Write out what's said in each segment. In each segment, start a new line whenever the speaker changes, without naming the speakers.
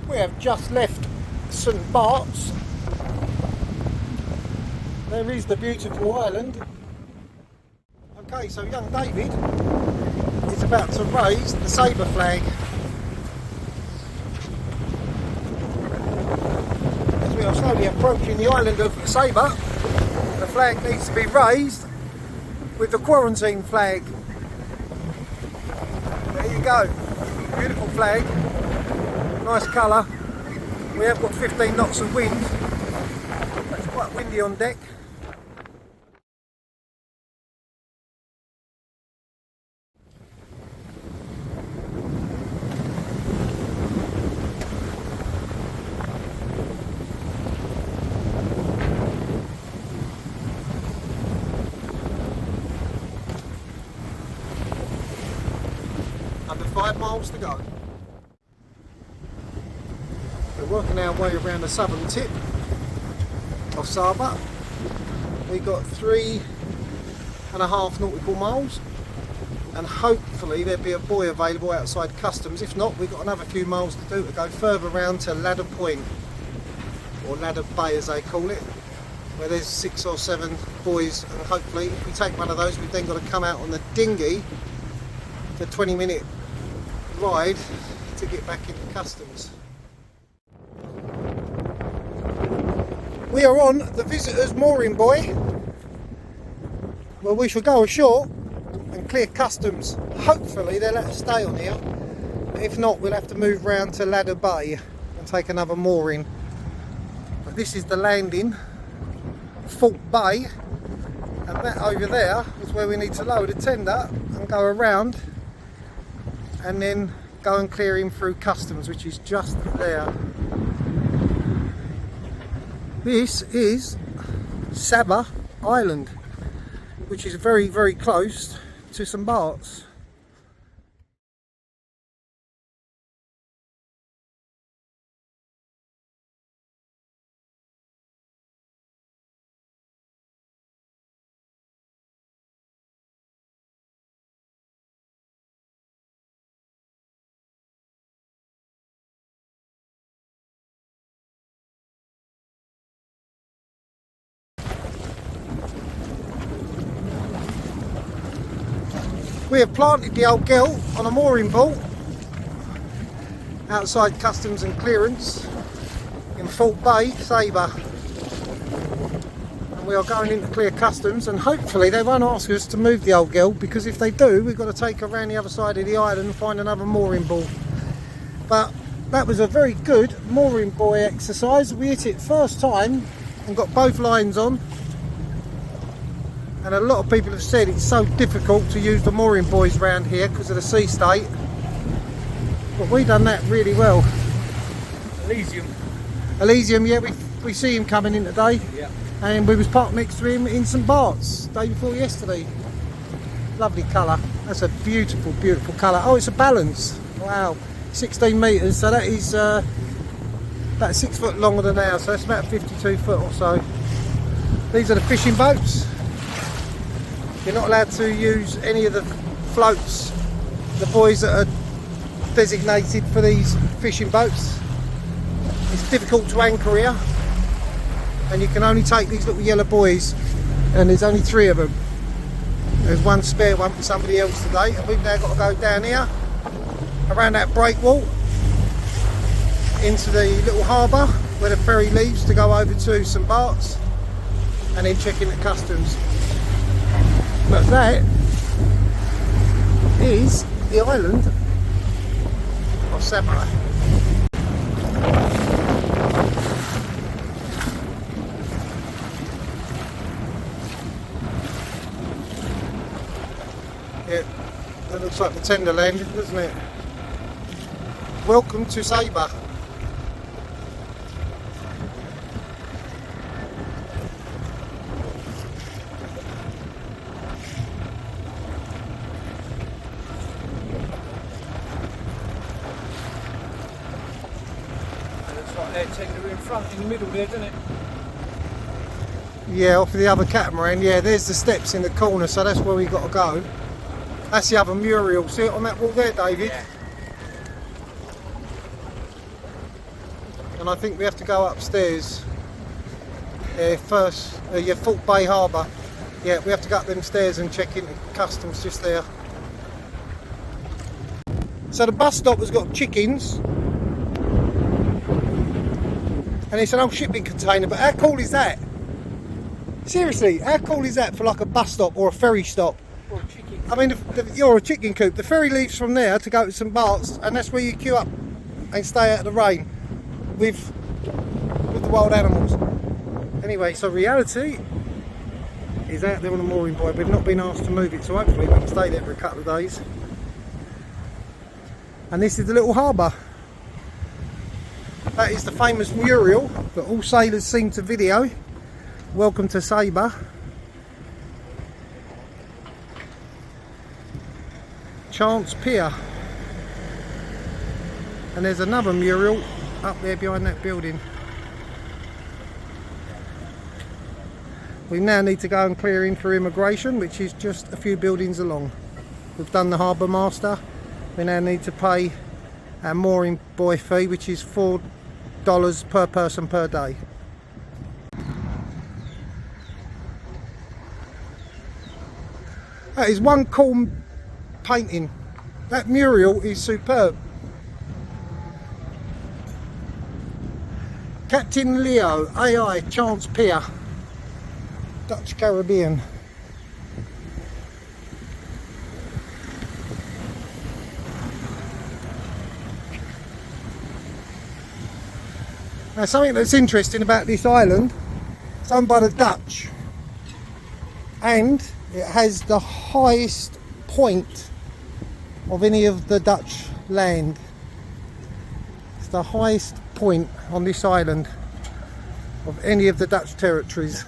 We have just left St Bart's. There is the beautiful island. Okay, so young David is about to raise the Saba flag. As we are slowly approaching the island of Saba, the flag needs to be raised with the quarantine flag. There you go, beautiful flag, nice colour. We have got 15 knots of wind, it's quite windy on deck. Under 5 miles to go. We're working our way around the southern tip of Saba. We've got 3.5 nautical miles, and hopefully there'll be a buoy available outside customs. If not, we've got another few miles to do to go further around to Ladder Point, or Ladder Bay as they call it, where there's 6 or 7 buoys, and hopefully if we take one of those we've then got to come out on the dinghy for a 20-minute ride to get back into customs. We are on the visitors mooring buoy, where we shall go ashore and clear customs. Hopefully they'll let us stay on here, but if not we'll have to move round to Ladder Bay and take another mooring. But this is the landing, Fort Bay, and that over there is where we need to load a tender and go around and then go and clear him through customs, which is just there. This is Saba Island, which is very, very close to St Bart's. We have planted the old girl on a mooring boat outside customs and clearance in Fort Bay, Saba. And we are going in to clear customs, and hopefully they won't ask us to move the old girl, because if they do we've got to take her around the other side of the island and find another mooring buoy. But that was a very good mooring buoy exercise. We hit it first time and got both lines on. And a lot of people have said it's so difficult to use the mooring buoys around here because of the sea state. But we done that really well. Elysium, yeah, we see him coming in today. Yeah. And we was parked next to him in St Bart's day before yesterday. Lovely colour. That's a beautiful, beautiful colour. Oh, it's a balance. Wow. 16 metres, so that is about 6 foot longer than ours, so that's about 52 foot or so. These are the fishing boats. You're not allowed to use any of the floats, the buoys that are designated for these fishing boats. It's difficult to anchor here, and you can only take these little yellow buoys, and there's only 3 of them. There's one spare one for somebody else today, and we've now got to go down here, around that breakwall, into the little harbour where the ferry leaves to go over to St Bart's, and then check in at customs. But that is the island of Saba. Yeah, that looks like the tender landing, doesn't it? Welcome to Saba.
Tender in front, in the middle there, doesn't it?
Yeah, off of the other catamaran. Yeah, there's the steps in the corner, so that's where we got to go. That's the other mural. See it on that wall there, David?
Yeah.
and I think we have to go upstairs first. Yeah, Fort Bay Harbour. Yeah, we have to go up them stairs and check into customs just there. So the bus stop has got chickens, and it's an old shipping container, but how cool is that? Seriously, how cool is that for like a bus stop or a ferry stop?
Or chicken.
I mean, you're a chicken coop. The ferry leaves from there to go to St Bart's, and that's where you queue up and stay out of the rain with the wild animals. Anyway, so reality is out there on the mooring buoy. We've not been asked to move it, so hopefully we can stay there for a couple of days. And this is the little harbour. That is the famous mural that all sailors seem to video. Welcome to Saba. Chance Pier. And there's another mural up there behind that building. We now need to go and clear in for immigration, which is just a few buildings along. We've done the harbour master. We now need to pay our mooring buoy fee, which is $4 per person per day. That is one cool painting. That mural is superb. Captain Leo, AI, Chance Pier, Dutch Caribbean. Now, something that's interesting about this island, it's owned by the Dutch, and it has the highest point of any of the Dutch land. It's the highest point on this island of any of the Dutch territories.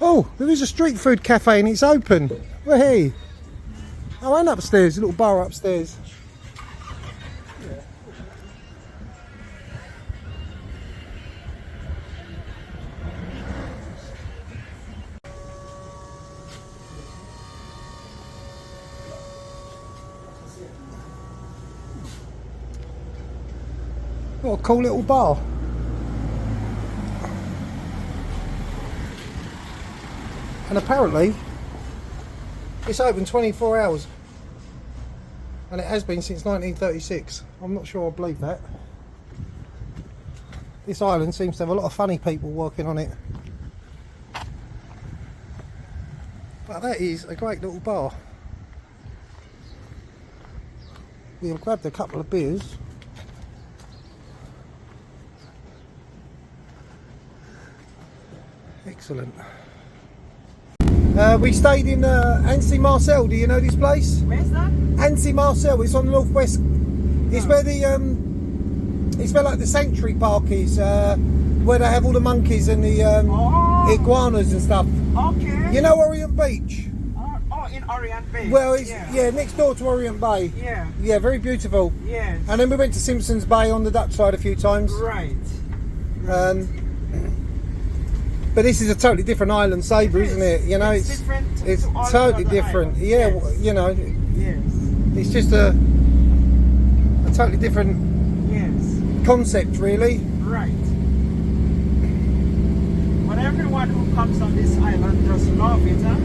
Oh, there is a street food cafe and it's open. Well, hey. Oh, and upstairs, a little bar upstairs. What a cool little bar. And apparently it's open 24 hours. And it has been since 1936. I'm not sure I believe that. This island seems to have a lot of funny people working on it. But that is a great little bar. We have grabbed a couple of beers. Excellent. We stayed in Annecy Marcel. Do you know this place?
Where's that?
Annecy Marcel. It's on the northwest. It's where the it's where like the sanctuary park is, where they have all the monkeys and the iguanas and stuff.
Okay.
You know Orient Beach?
In Orient Bay.
Well, it's yeah, next door to Orient Bay.
Yeah.
Yeah, very beautiful.
Yes.
And then we went to Simpsons Bay on the Dutch side a few times.
Right.
But this is a totally different island, Saba, isn't it? You know,
it's different.
It's
to all
totally
the other
different.
islands.
Yeah,
Yes.
you know,
Yes.
it's just a totally different
Yes.
concept, really.
Right. But everyone who comes on this island just love it, huh?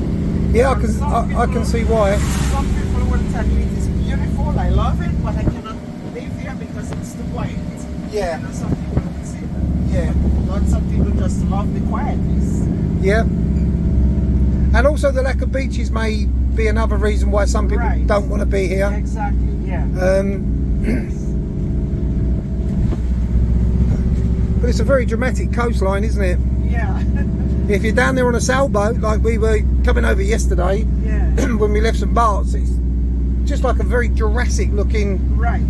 Yeah, I
Some
can see why.
Some people will tell you it is beautiful, I love it, but I cannot live here because it's too quiet.
Yeah.
You know, some people will say that.
Yeah.
But some people just love the quietness.
Yeah. And also the lack of beaches may be another reason why some people
Right.
don't want to be here.
Exactly, yeah.
But it's a very dramatic coastline, isn't it?
Yeah.
If you're down there on a sailboat, like we were coming over yesterday,
Yeah.
when we left St Bart's, it's just like a very Jurassic looking
Right.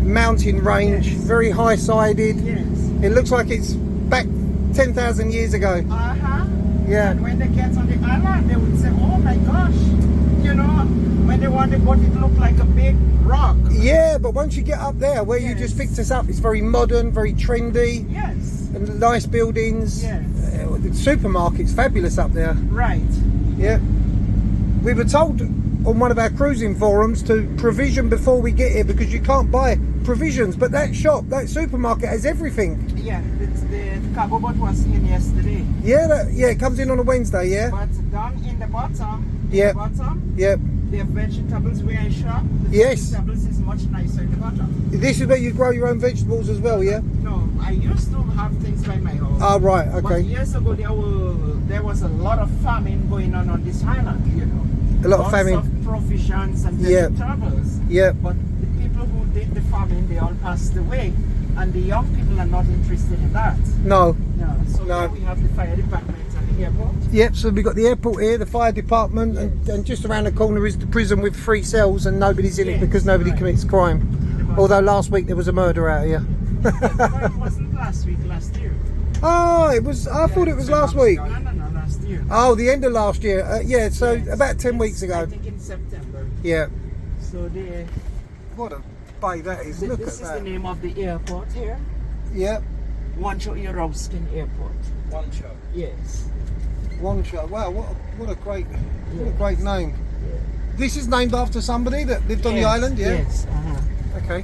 mountain range,
Yes.
very high-sided.
Yes.
It looks like it's back 10,000 years ago.
Uh-huh.
Yeah.
And when they get on the island, they would say, oh my gosh. You know, when they want the boat, it looked like a big rock.
Yeah, but once you get up there, where you
Yes.
just picked us up, it's very modern, very trendy,
Yes.
and nice buildings.
Yes.
The supermarket's fabulous up there.
Right.
Yeah. We were told on one of our cruising forums to provision before we get here because you can't buy provisions. But that shop, that supermarket has everything.
Yeah, it's the cargo boat was in yesterday.
Yeah, it comes in on a Wednesday. Yeah.
But down in the bottom,
Yeah.
the vegetables where I shop, the
Yes.
vegetables is much nicer in the bottom.
This is where you grow your own vegetables as well. Yeah.
No, I used to have things by my house.
Oh right.
But
Okay.
years ago there was a lot of farming going on this island, you know.
A lot of
Lots
famine.
of provisions and
Yeah.
vegetables.
Yeah.
But the people who did the farming, they all passed away. And the young people are not interested in that.
No.
No. So
No.
here we have the fire department and the airport.
Yep, so we've got the airport here, the fire department, and just around the corner is the prison with 3 cells and nobody's in it
Yes,
because nobody
right.
commits crime. Although last week there was a murder out here.
No, it wasn't last week, last year.
Oh, it was. I thought it was last week.
No, last year.
Oh, the end of last year. Yeah, so
Yes,
about 10
it's-
weeks
I
ago.
think in September.
Yeah.
So
What a bay that is. Look
this
at
is
that.
the name of the airport here.
Yeah.
Wancho Euroskin Airport.
One show.
Yes.
One shot. Wow, what a great name. This is named after somebody that lived on the
Yes,
island, yeah?
Yes.
Okay.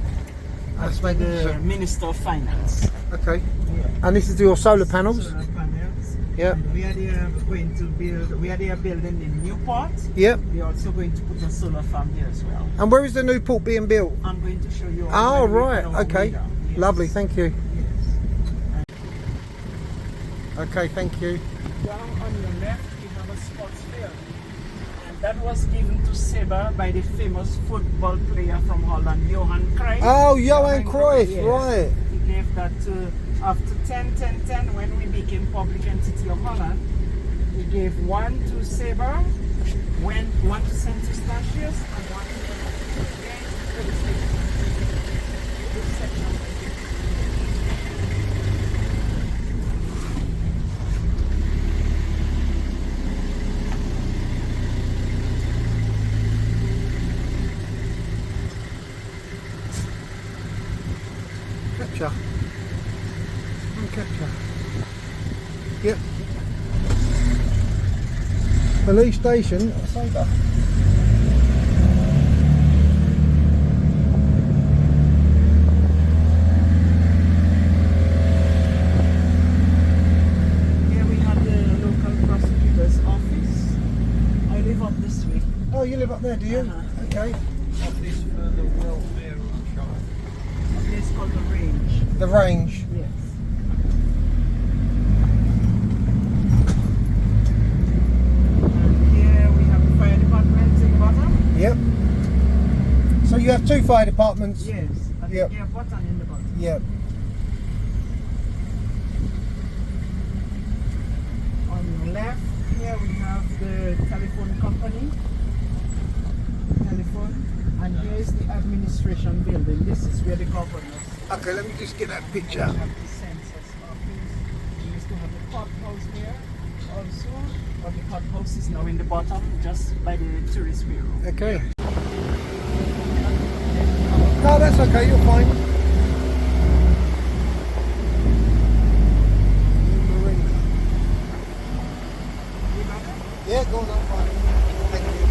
That's by the Minister of Finance.
Okay.
Yeah.
And this is your solar panels?
Solar panels.
Yeah.
And we are going to build. We are building the new port.
Yep.
We are also going to put a solar farm here as well.
And where is the new port being built?
I'm going to show you.
Oh,
when we
right.
get our way
Okay.
down. Yes.
Lovely. Thank you.
Yes.
Okay. Thank you.
Down on your left, we have a sports field. And that was given to Saba by the famous football player from Holland, Johan Cruyff.
Oh, Johan Cruyff,
yes.
right.
He gave that to, after 10-10-10, when we became public entity of Holland, he gave one to Saba, one to St. Eustatius, and one to this section.
Capture. Capture. Yep. Police station, Saba.
Here we have the local prosecutor's office. I live up this way.
Oh, you live up there, do you?
Uh-huh.
Okay.
Office for the welfare shop.
A place called the Range.
The range.
Yes. And here we have the fire department in the bottom.
Yep. So you have 2 fire departments?
Yes. At
Yep.
the airport and in the bottom.
Yep.
On the left here we have the telephone company. Telephone. And here is the administration building. This is where the governors.
Okay, let me just get that
We
picture.
have the census office. We used to have the courthouse here also. But the courthouse is now in the bottom, just by the tourist bureau.
Okay. No, that's okay, you're fine. Yeah, go on, I'm fine. Thank you.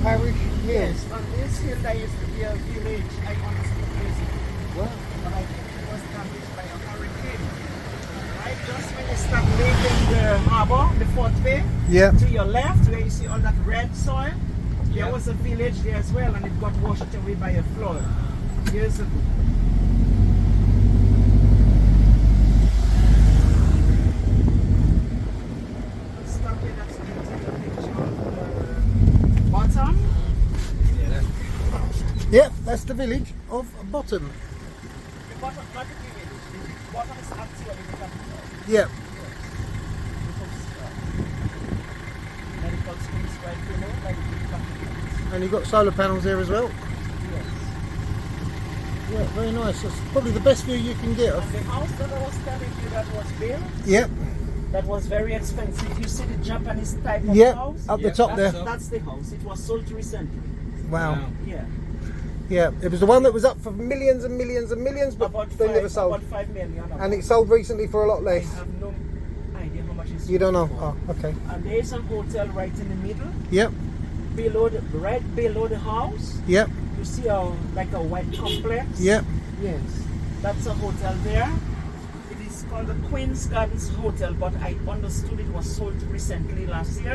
Parish?
Yes, on this hill there used to be a village. I honestly visit.
Wow.
But I think it was damaged by a hurricane. Right, just when you start leaving the harbor, the Fort Bay,
Yeah.
to your left where you see all that red soil,
Yeah.
there was a village there as well and it got washed away by a flood years ago.
Yep, that's the village of Bottom.
The bottom, not the village. The bottom is actually the capital.
Yep.
Medical schools right below, like the capital.
And you've got solar panels there as well.
Yes.
Yeah, very nice. It's probably the best view you can get.
And the house that I was telling you that was built,
Yep.
that was very expensive. You see the Japanese type of
Yep,
house?
up the top there.
That's the house. It was sold recently.
Wow.
Yeah.
Yeah, it was the one that was up for millions and millions and millions, but they never sold.
About 5 million.
And it sold recently for a lot
I
less.
have no idea how much it's
You don't know?
sold
Oh,
for.
okay.
And there is a hotel right in the middle,
Yep,
right below the house.
yep,
You see like a white complex.
yep.
Yes, that's a hotel there. It is called the Queen's Gardens Hotel, but I understood it was sold recently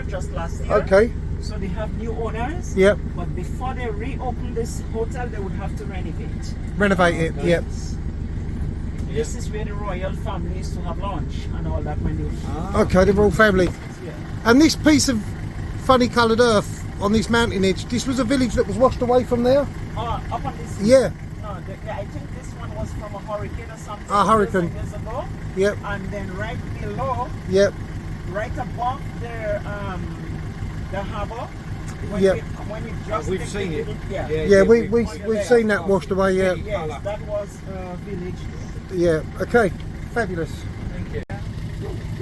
just last year.
Okay,
So they have new owners.
yep.
But before they reopen this hotel, they would have to renovate.
Renovate it, yep.
This is where the royal family used to have lunch and all that when they.
Okay, the royal family.
Yeah.
And this piece of funny coloured earth on this mountain edge, this was a village that was washed away from there?
Up on this.
Yeah,
No, I think this one was from a hurricane or something.
A hurricane.
Years ago.
yep,
And then right below,
yep,
right above the harbour. When
Yep.
when we just
We've
take
seen
the
it.
little- Yeah.
yeah,
we-
we've seen that washed away, yeah.
Yes, that was village.
Yeah, okay, fabulous.
Thank you.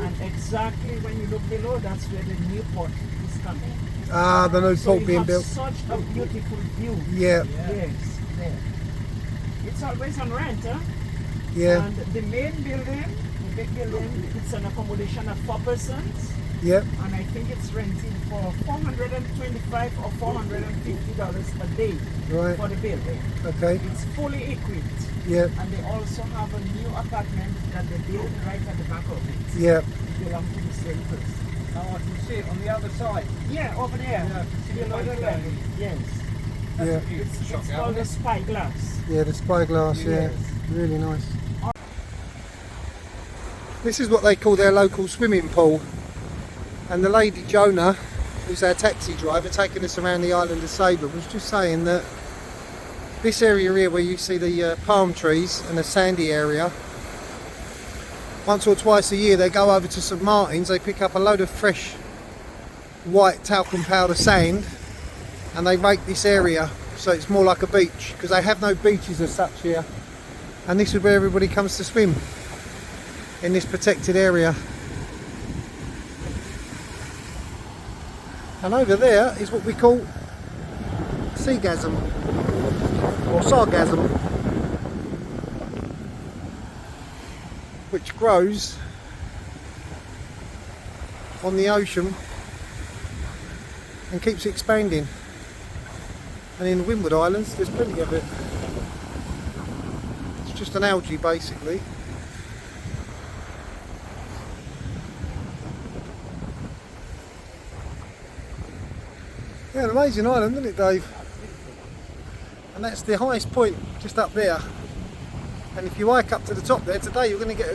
And exactly when you look below, that's where the new port is coming.
Ah, the new
So
port
you
being
have
built.
such a beautiful view.
Yeah,
Yes, there. It's always on rent, huh?
yeah,
And the main building, the big building, it's an accommodation of 4 persons.
yep,
And I think it's rented for $425 or $450 a day
right,
for the building.
okay,
It's fully equipped.
yep,
And they also have a new apartment that they built right at the back of it.
yep.
It belongs to the same person.
Oh, I can see it on the other side.
Yeah, over there.
Yeah, I can see
Below
the
the
white
level.
building.
Yes.
That's
Yeah.
a beautiful
It's
shot,
called
Al.
a spyglass.
Yeah, the spyglass, yeah,
Yes.
really nice. This is what they call their local swimming pool. And the lady Jonah, who's our taxi driver, taking us around the island of Saba, was just saying that this area here where you see the palm trees and the sandy area, once or twice a year they go over to St Martin's, they pick up a load of fresh white talcum powder sand and they rake this area so it's more like a beach, because they have no beaches as such here, and this is where everybody comes to swim, in this protected area. And over there is what we call seagasm or sargassum, which grows on the ocean and keeps expanding. And in the Windward Islands there's plenty of it. It's just an algae basically. Yeah, an amazing island, isn't it, Dave? And that's the highest point, just up there. And if you hike up to the top there today, you're going to get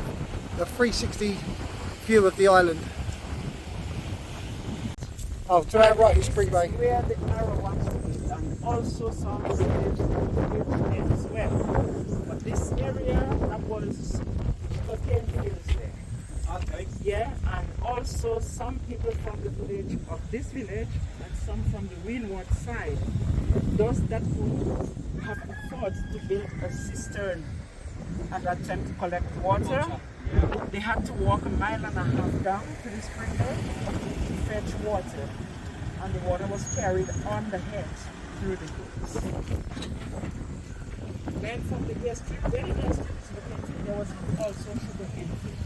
a 360 view of the island. Oh, to our right is Free Bay.
Where the arrow wants to be, and also some slaves live as well. But this area, that was sugarcane fields there.
Okay.
Yeah, and also some people from the village of this village and some from the windward side. Those that could have afforded to build a cistern at that time to collect water, they had to walk 1.5 miles down to the spring there to fetch water. And the water was carried on the head through the goods. Then from the district, very next to this location, there was also sugarcane field.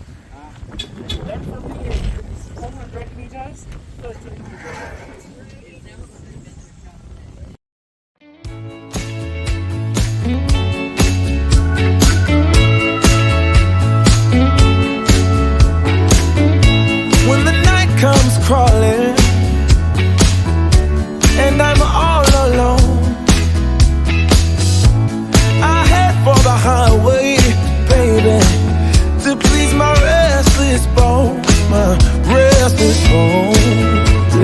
Then from here, it's 400 meters, 13 meters.
When the night comes crawling and I'm all alone, I head for the highway, baby, to please my restless bones, my restless bones,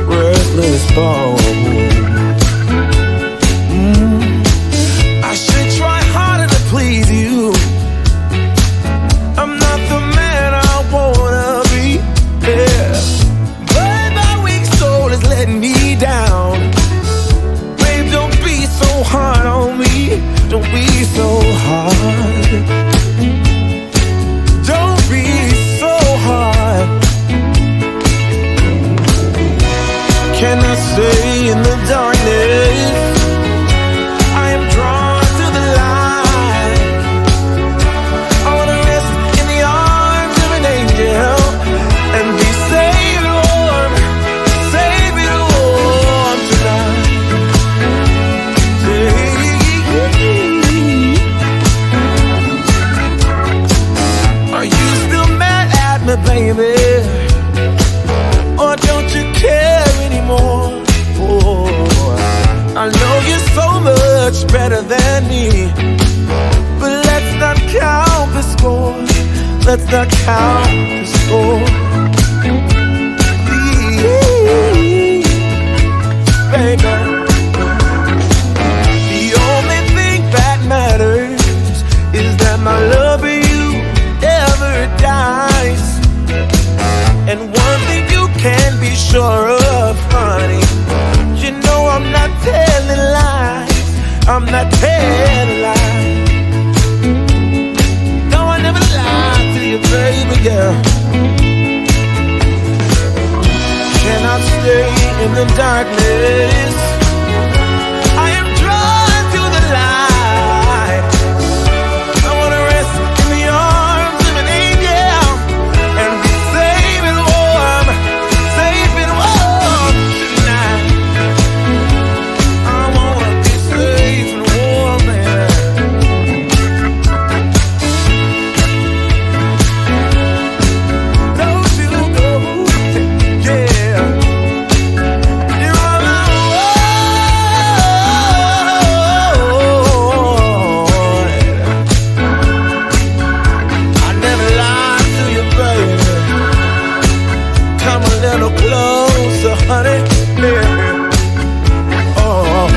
restless bones. Cannot stay in the darkness. I am drawn to the light. I wanna rest in the arms of an angel and be safe and warm tonight. Are you still mad at me, baby? Or don't you care anymore? Oh, I know you're so much better than me, but let's not count the score. Let's not count the score. Please, baby. The only thing that matters is that my love for you never dies. And one thing you can be sure of, honey, you know I'm not telling lies. I'm not telling lies. No, I never lied to you, baby girl. Cannot stay in the darkness. I am drawn to the light. I wanna rest in the arms of an angel and be safe and warm tonight. I wanna be safe and warm, baby. Don't you go, yeah. You're all I want. I never lied to you, baby. Come a little closer, honey. Yeah. Oh.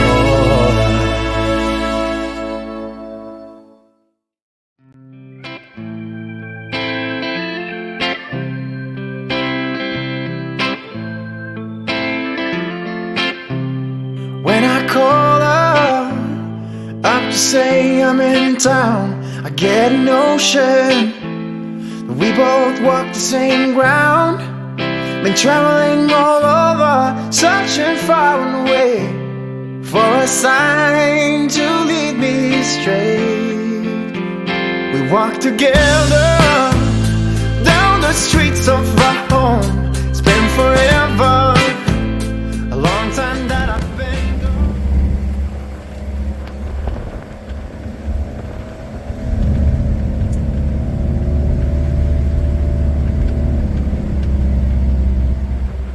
When I call her up to say I'm in town, I get a notion that we both walk the same ground. Been traveling all over, searching far and away for a sign to lead me straight. We walk together down the streets of our home. It's been forever, a long time that I've been gone.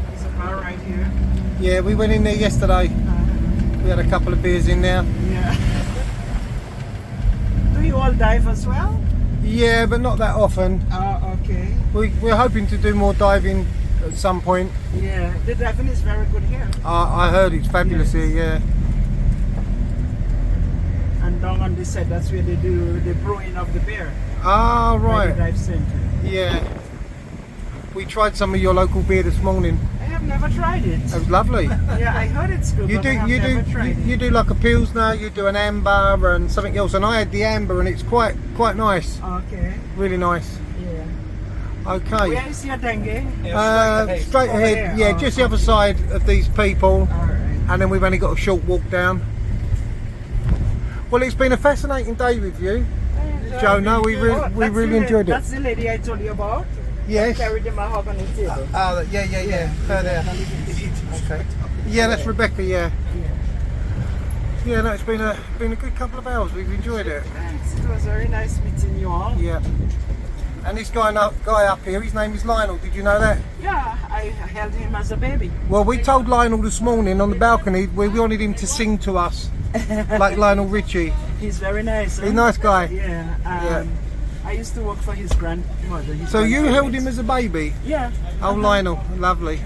There's a bar right here.
Yeah, we went in there yesterday. We had a couple of beers in there.
Yeah. Do you all dive as well?
Yeah, but not that often.
Oh, okay.
We're hoping to do more diving at some point.
Yeah, the diving is very good here.
I heard it's fabulous
Yes.
here, yeah.
And down on this side, that's where they do the brewing of the beer.
Ah,
By the
right.
dive center.
Yeah. We tried some of your local beer this morning.
I have never tried it.
It was lovely.
Yeah, I heard it's good,
You
but
do,
I have never tried
you
it.
do like a pilsner, you do an amber and something else, and I had the amber and it's quite nice,
Okay,
really nice.
yeah.
Okay.
Where is your dengue?
Straight
Over
ahead,
there,
yeah,
oh,
just the other side of these people,
Alright.
and then we've only got a short walk down. Well, it's been a fascinating day with you, Joe. No, we really enjoyed it.
That's the lady I told you about.
Yes.
Carried the mahogany table.
Oh, yeah. Her there. Okay. Yeah, that's Rebecca. Yeah. Yeah, no, it's been a good couple of hours. We've enjoyed it.
Thanks. It was very nice meeting you all.
Yeah. And this guy up here, his name is Lionel. Did you know that?
Yeah, I held him as a baby.
Well, we told Lionel this morning on the balcony we wanted him to sing to us, like Lionel Richie.
He's very nice.
He's a nice guy.
Yeah.
Yeah.
I used to work for his grandmother.
So you held him as a baby?
Yeah.
Oh, Lionel, lovely.